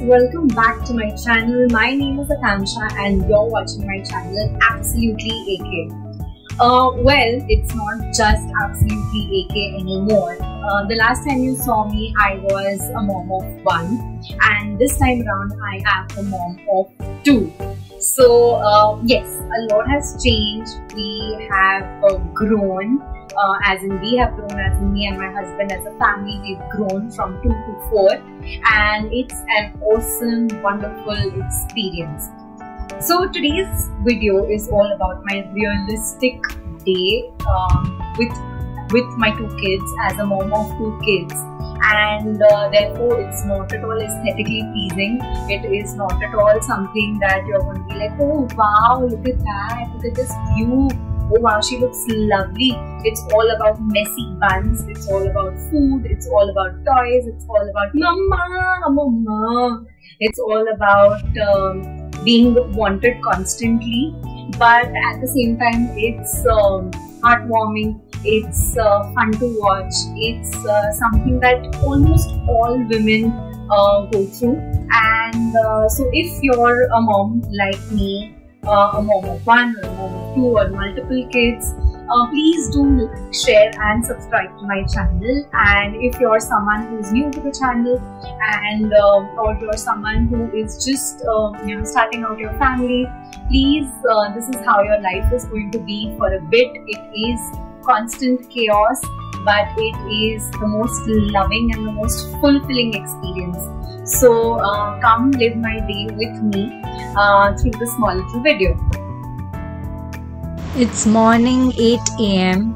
welcome back to my channel. My name is Akanksha and you're watching my channel Absolutely AK. Well, it's not just Absolutely AK anymore. The last time you saw me, I was a mom of 1, and this time around I am a mom of 2. So yes, a lot has changed. We have grown. As in we have grown, as in me and my husband as a family, we've grown from 2 to 4, and it's an awesome, wonderful experience. So today's video is all about my realistic day with my 2 kids, as a mom of 2 kids, and therefore it's not at all aesthetically pleasing. It is not at all something that you're going to be like, oh wow, look at that, look at this view. Oh wow, she looks lovely. It's all about messy buns. It's all about food. It's all about toys. It's all about mama. It's all about being wanted constantly. But at the same time, it's heartwarming. It's fun to watch. It's something that almost all women go through. And so if you're a mom like me, a mom of 1 or a mom of 2 or multiple kids, please do share and subscribe to my channel. And if you're someone who's new to the channel, and or you're someone who is just starting out your family, please, this is how your life is going to be for a bit. It is constant chaos, but it is the most loving and the most fulfilling experience. So come live my day with me through this small little video. It's morning 8 AM.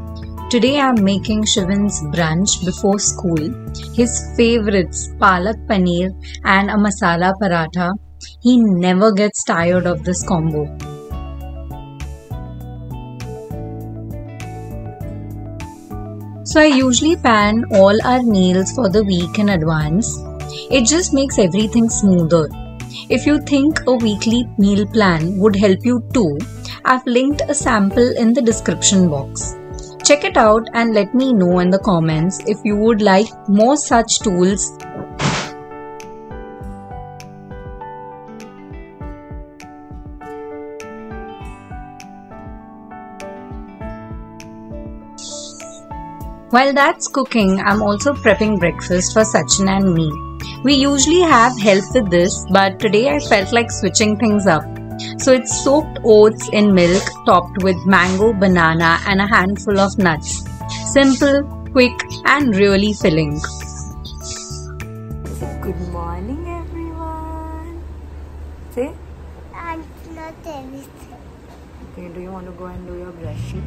Today I'm making Shivan's brunch before school. His favorites, palak paneer and a masala paratha. He never gets tired of this combo. So I usually plan all our meals for the week in advance. It just makes everything smoother. If you think a weekly meal plan would help you too, I've linked a sample in the description box. Check it out and let me know in the comments if you would like more such tools. While that's cooking, I'm also prepping breakfast for Sachin and me. We usually have help with this, but today I felt like switching things up. So it's soaked oats in milk topped with mango, banana and a handful of nuts. Simple, quick and really filling. Good morning everyone. Say? I'm not everything. Okay, do you want to go and do your brushing?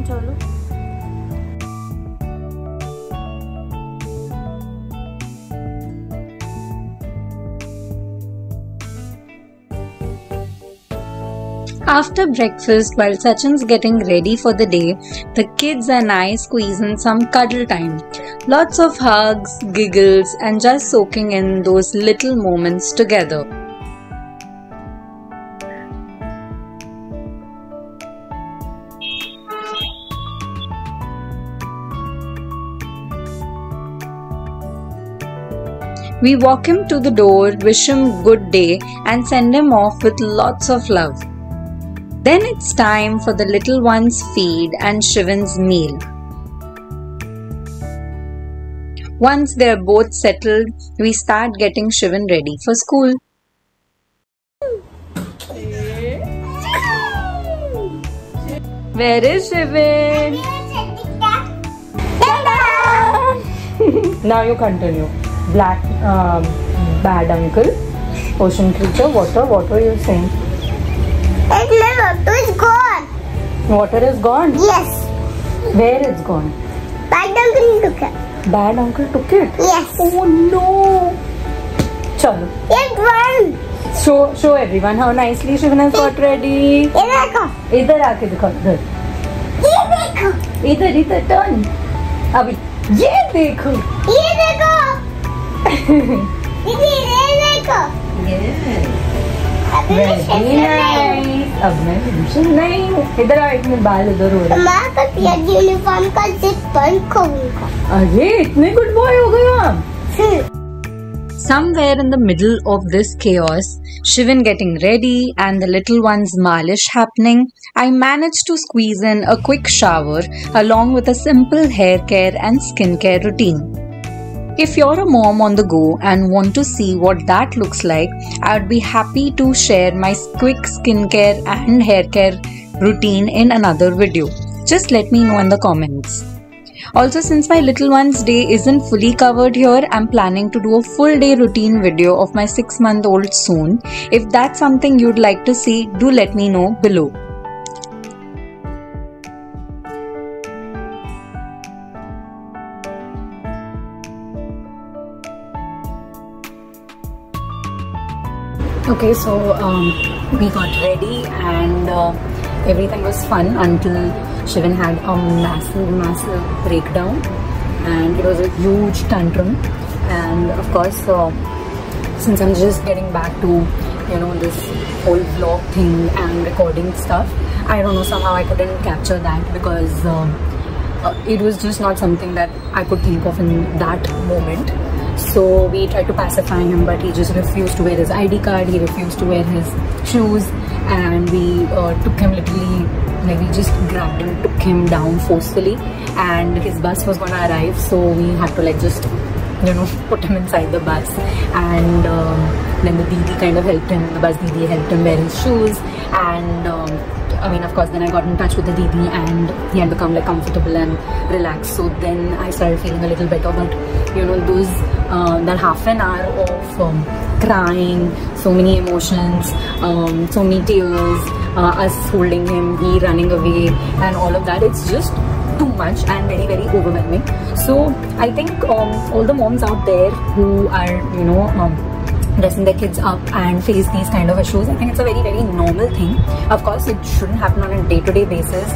Chalo. After breakfast, while Sachin's getting ready for the day, the kids and I squeeze in some cuddle time. Lots of hugs, giggles and just soaking in those little moments together. We walk him to the door, wish him good day and send him off with lots of love. Then it's time for the little one's feed and Shivan's meal. Once they're both settled, we start getting Shivan ready for school. Where is Shivan? Now you continue. Black, bad uncle, ocean creature, water. What were you saying? Water is gone. Water is gone? Yes. Where it's gone? Bad uncle took it. Bad uncle took it? Yes. Oh no. Chalo. It won. Show everyone how nicely Shivan has got ready. इधर आके दिखाओ इधर. ये देखो. इधर turn. अभी ये देखो. ये देखो. ये देखो. Yes. Very nice. अब मैं टेंशन नहीं हूँ। इधर आ, एक मिनट, बाल उधर हो रहे हैं। यूनिफॉर्म का जिप बंद करूंगा। अरे इतने गुड बॉय हो गए आप। Somewhere in the middle of this chaos, Shivan getting ready and the little one's malish happening, I managed to squeeze in a quick shower along with a simple hair care and skincare routine. If you're a mom on the go and want to see what that looks like, I would be happy to share my quick skincare and hair care routine in another video. Just let me know in the comments. Also, since my little one's day isn't fully covered here, I'm planning to do a full day routine video of my 6-month-old soon. If that's something you'd like to see, do let me know below. Okay, so we got ready and everything was fun until Shivan had a massive breakdown and it was a huge tantrum. And of course, since I'm just getting back to this whole vlog thing and recording stuff, I don't know, somehow I couldn't capture that because it was just not something that I could think of in that moment. So we tried to pacify him, but he just refused to wear his ID card, he refused to wear his shoes, and we took him literally, like we just grabbed him, took him down forcefully, and his bus was gonna arrive, so we had to like just put him inside the bus. And then the Didi kind of helped him, the bus Didi helped him wear his shoes, and I mean, of course, then I got in touch with the Didi and he had become like comfortable and relaxed. So then I started feeling a little better. But those that half an hour of crying, so many emotions, so many tears, us holding him, he running away, and all of that, it's just too much and very, very overwhelming. So I think all the moms out there who are dressing their kids up and face these kind of issues, I think it's a very, very normal thing. Of course, it shouldn't happen on a day-to-day basis.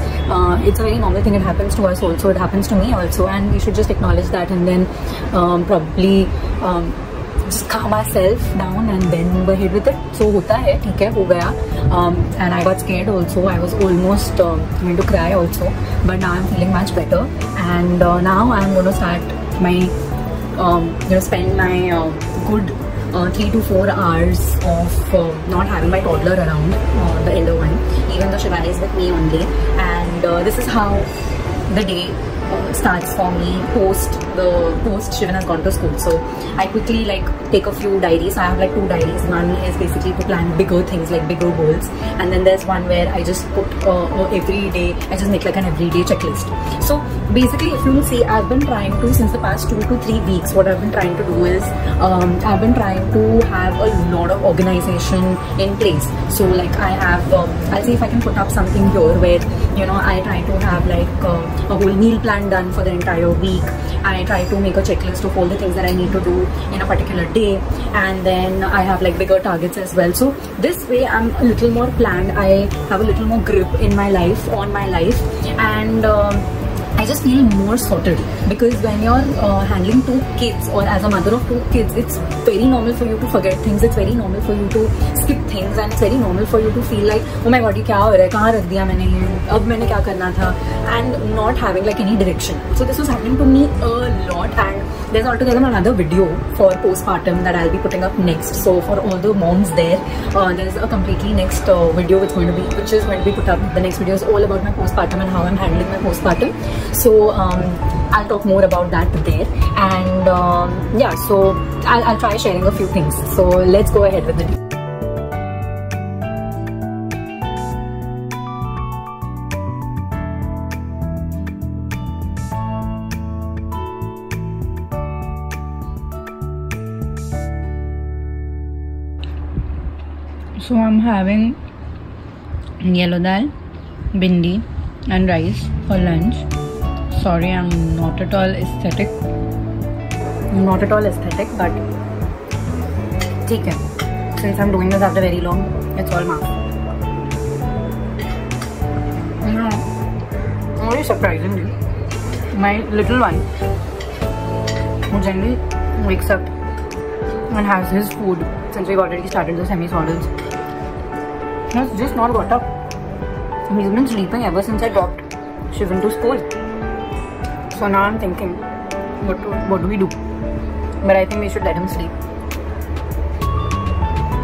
It's a very normal thing. It happens to us also, it happens to me also, and we should just acknowledge that and then probably just calm ourselves down and then move ahead with it. So hota hai, theek hai, ho gaya. And I got scared also. I was almost going to cry also, but now I'm feeling much better. And now I'm going to start my spend my good 3 to 4 hours of not having my toddler around, the elder one, even though Shiva is with me only. And this is how the day starts for me post Shivan has gone to school. So I quickly like take a few diaries. I have like 2 diaries. One is basically to plan bigger things, like bigger goals, and then there's one where I just put every day, I just make like an everyday checklist. So basically, if you will see, I've been trying to, since the past 2 to 3 weeks, what I've been trying to do is I've been trying to have a lot of organization in place. So like I have I'll see if I can put up something here where I try to have like a whole meal plan done for the entire week. I try to make a checklist of all the things that I need to do in a particular day, and then I have like bigger targets as well. So this way I'm a little more planned. I have a little more grip in my life, on my life, and I just feel more sorted, because when you're handling 2 kids, or as a mother of 2 kids, it's very normal for you to forget things. It's very normal for you to skip things, and it's very normal for you to feel like, oh my god, ये क्या हो रहा है, कहाँ रख दिया मैंने ये, अब मैंने क्या करना था, and not having like any direction. So this was happening to me a lot, and there's altogether another video for postpartum that I'll be putting up next. So for all the moms there, there's a completely next video which is going to be put up. The next video is all about my postpartum and how I'm handling my postpartum. So I'll talk more about that there, and yeah, so I'll try sharing a few things. So let's go ahead with the video. So I'm having yellow dal, bindi and rice for lunch. Sorry, I'm not at all aesthetic. But okay. Since I'm doing this after very long, it's all math. Very surprisingly, my little one, who generally wakes up and has his food, since we've already started the semi-solids, He's just not got up. He's been sleeping ever since I dropped Shivan to school. So now I'm thinking, what do we do? But I think we should let him sleep.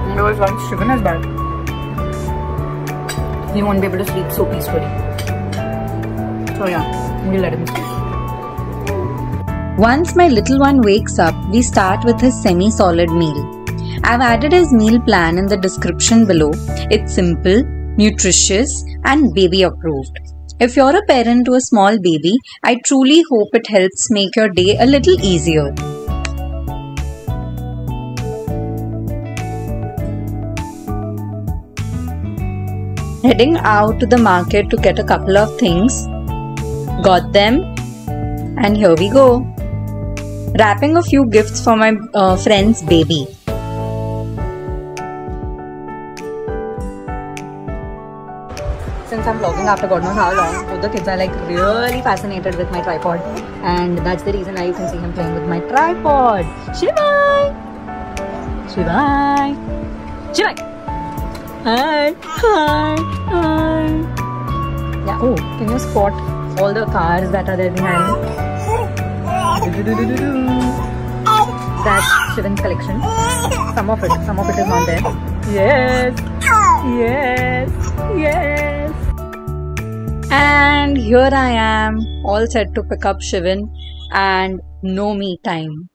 Because once Shivan is back, he won't be able to sleep so peacefully. So yeah, we'll let him sleep. Once my little one wakes up, we start with his semi-solid meal. I've added his meal plan in the description below. It's simple, nutritious, and baby approved. If you're a parent to a small baby, I truly hope it helps make your day a little easier. Heading out to the market to get a couple of things. Got them, and here we go. Wrapping a few gifts for my friend's baby. Since I'm vlogging after God knows how long, both the kids are like really fascinated with my tripod, and that's the reason why you can see him playing with my tripod. Shivai! Shivai! Shivai! Hi! Hi! Hi! Yeah, oh, can you spot all the cars that are there behind? That's Shivan's collection. Some of it is not there. Yes! Yes! Yes! And here I am, all set to pick up Shivan, and no me time.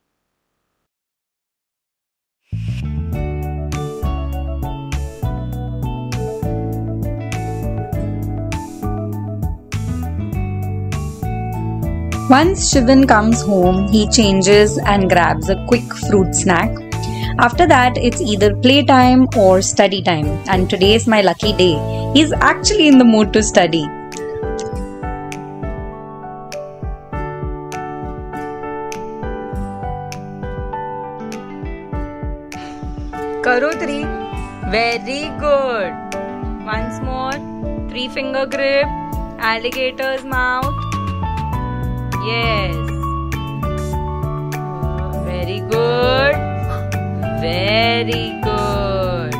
Once Shivan comes home, he changes and grabs a quick fruit snack. After that, it's either playtime or study time, and today is my lucky day. He's actually in the mood to study. Karo 3. Very good. Once more. 3-finger grip. Alligator's mouth. Yes. Very good. Very good.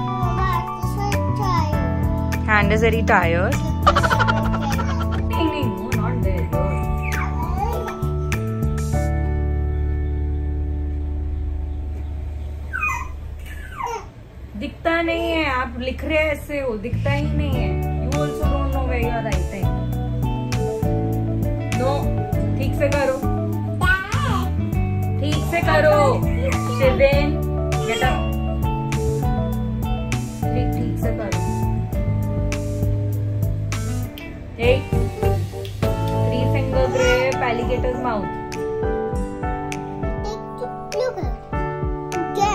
Hand is very tired. No, not there. दिखता नहीं है, आप लिख रहे ऐसे हो, दिखता ही नहीं है. You also don't know where you are writing. No, ठीक से करो. ठीक से करो. Shivan, get up. ठीक से करो. 8. 3-finger grip, alligator's mouth.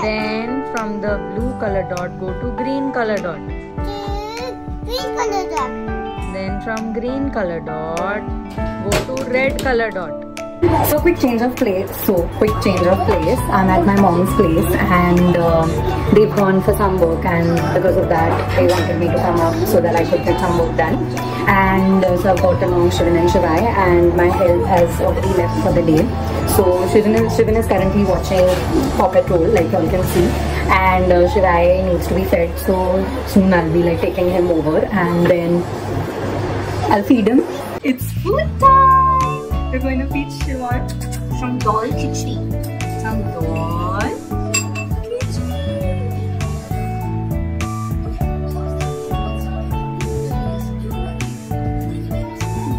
Then from the blue color dot go to green color dot. Green color dot. Then from green color dot go to red color dot. So quick change of place. I'm at my mom's place, and they've gone for some work, and because of that they wanted me to come up so that I could get some work done. And so I've got along Shivan and Shivai, and my help has already left for the day. So Shivan is currently watching Paw Patrol, like you all can see, and Shivai needs to be fed. So soon I'll be like taking him over, and then I'll feed him. It's food time. We're going to feed Shivan some dal khichdi. Some dal khichdi.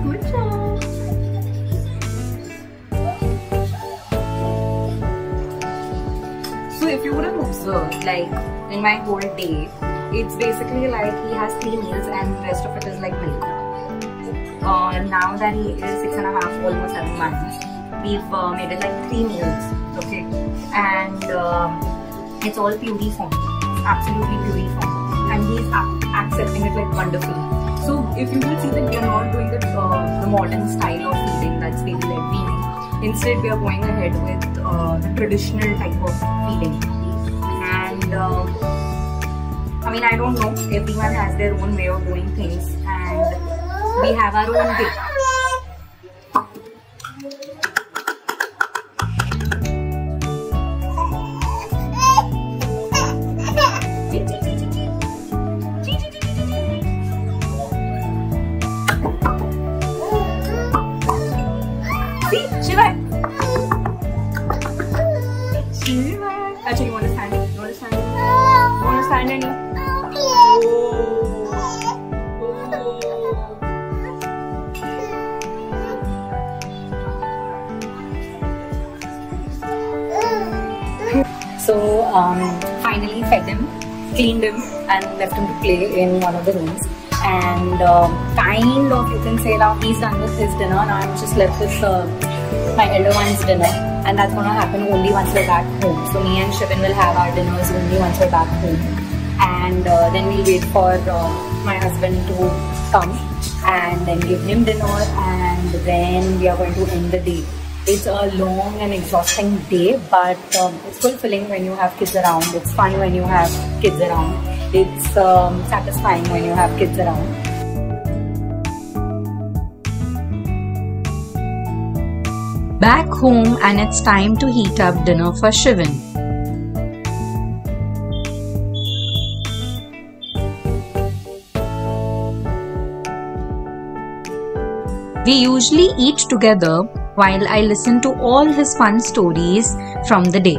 Good job. So if you would have observed, like in my whole day, it's basically like he has 3 meals and the rest of it is like milk. Now that he is 6.5, almost 7 months, we've made it like 3 meals, okay, and it's all puree form. It's absolutely puree form, and he's accepting it like wonderfully. So if you will see that we are not doing the modern style of feeding, that's baby-led feeding. Instead, we are going ahead with the traditional type of feeding. And I mean, I don't know, everyone has their own way of doing things, and we have our own way. Actually, you want to stand? You want to stand? You want to stand and So finally fed him, cleaned him, and left him to play in one of the rooms. And kind of, you can say now he's done with his dinner. Now I'm just left with my elder one's dinner, and that's gonna happen only once we're back home. So me and Shivan will have our dinners only once we're back home, and then we'll wait for my husband to come and then give him dinner, and then we are going to end the day. It's a long and exhausting day, but it's fulfilling when you have kids around. It's fun when you have kids around. It's satisfying when you have kids around. Back home, and it's time to heat up dinner for Shivan. We usually eat together while I listen to all his fun stories from the day.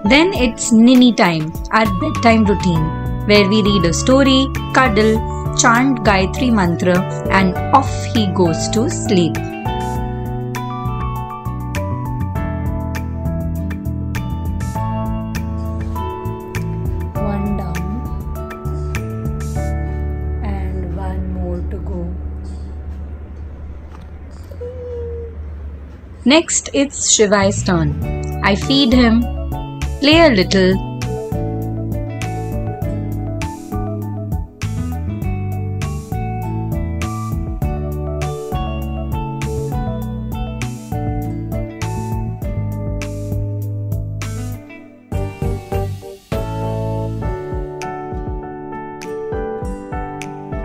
Then it's Ninny time, our bedtime routine, where we read a story, cuddle, chant Gayatri Mantra, and off he goes to sleep. One down and one more to go. Next, it's Shivai's turn. I feed him, play a little,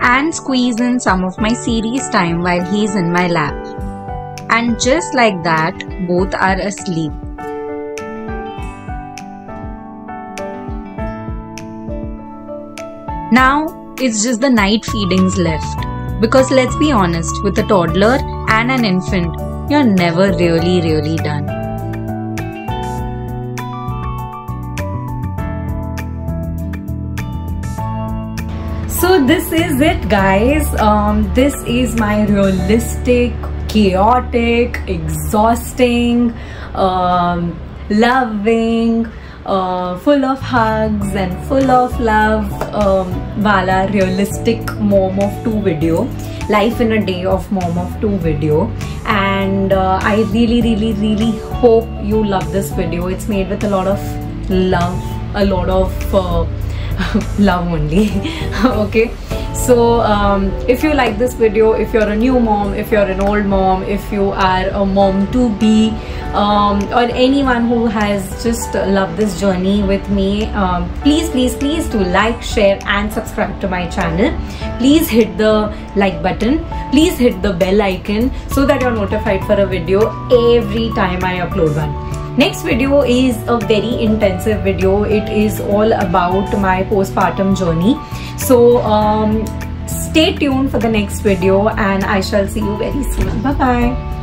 and squeeze in some of my series time while he's in my lap. And just like that, both are asleep. Now, it's just the night feedings left. Because let's be honest, with a toddler and an infant, you're never really done. So this is it, guys. This is my realistic, chaotic, exhausting, loving, full of hugs and full of love wala realistic mom of 2 video, life in a day of mom of 2 video. And I really hope you love this video. It's made with a lot of love, a lot of love only. Okay, so if you like this video, if you're a new mom, if you're an old mom, if you are a mom to be, or anyone who has just loved this journey with me, please do like, share and subscribe to my channel. Please hit the like button, please hit the bell icon so that you're notified for a video every time I upload one. Next video is a very intensive video. It is all about my postpartum journey. So stay tuned for the next video, and I shall see you very soon. Bye bye.